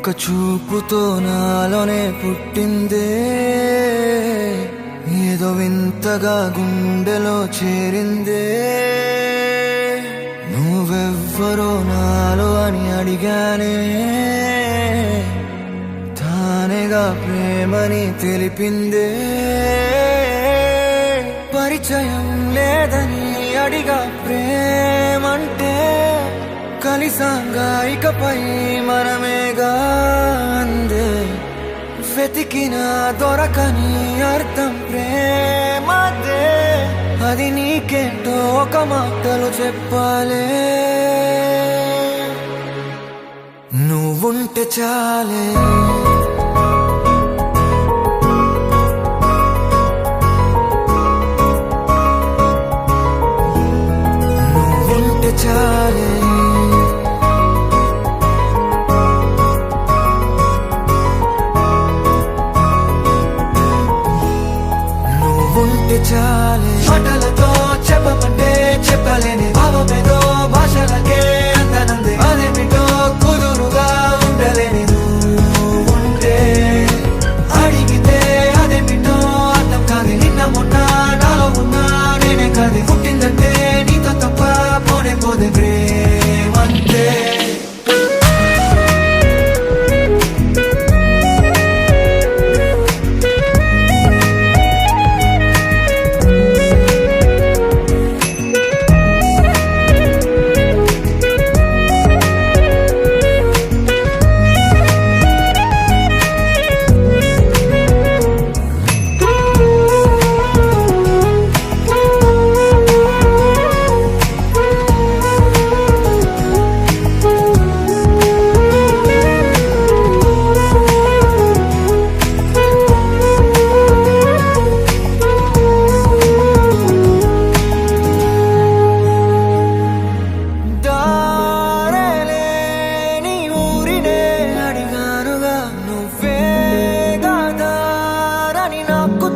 ఒక చూపుతో నాలోనే పుట్టిందే, ఏదో వింతగా గుండెలో చేరిందే. నువ్వెవ్వరో నాలో అని అడిగానే, తానేగా ప్రేమని తెలిపిందే. పరిచయం లేదని అడిగా ప్రేమంటే, కలిసాంగా ఇకపై మనమేగా అందే. వెతికిన దొరకని అర్థం ప్రేమదే, అది నీకేంటో ఒక మాటలు చెప్పాలే. నువ్వుంటే చాలే, నువ్వుంటే చాలే. నువ్వుంటే చాలే, మాటలతో చెప్పమంటే చెప్పలేని భావమేదో భాషలకే అందనందే. అదేమిటో కుదురుగా ఉండలేని నువ్వుంటే, అడిగితే అదేమిటో అర్థం కాదు. నిన్న మొన్న నాలో ఉన్నా నేనే కాదు. పుట్టిందంటే నీతో తప్ప పోనే పోదే ప్రేమంతే.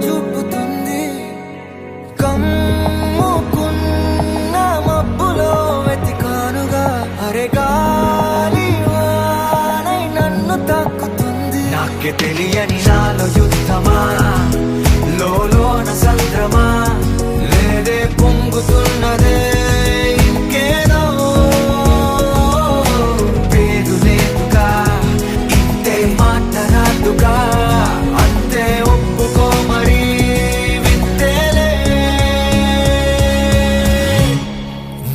చూపుతుంది కమ్ముకున్న మబ్బులో వెతికానుగా. అరే గాలి వానై నన్ను తాకుతుంది. నాకే తెలియని నాలో యుద్ధమా, లోన సంద్రమా, లేదే పొంగుతున్నదే ఇంకేదో. పేరు లేదుగా, ఇంతే మాట్లాడుగా, అంతే ఒప్పుకో మరి వింతేలే.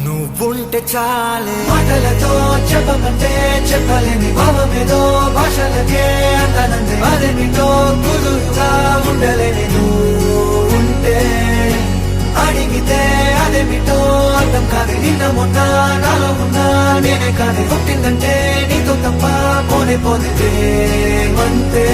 నువ్వుంటే చాలే, మాటలతో చెప్పమంటే చెప్పలేని భావమేదో భాషలకే అందనందే. అదేమిటో కుదురుగా ఉండలేని నువ్వుంటే, అడిగితే అదేమిటో అర్థం కాదు. నిన్న మొన్న నాలో ఉన్నా నేనే కాదు. పుట్టిందంటే నీతో తప్ప పోనే పోదే ప్రేమంతే.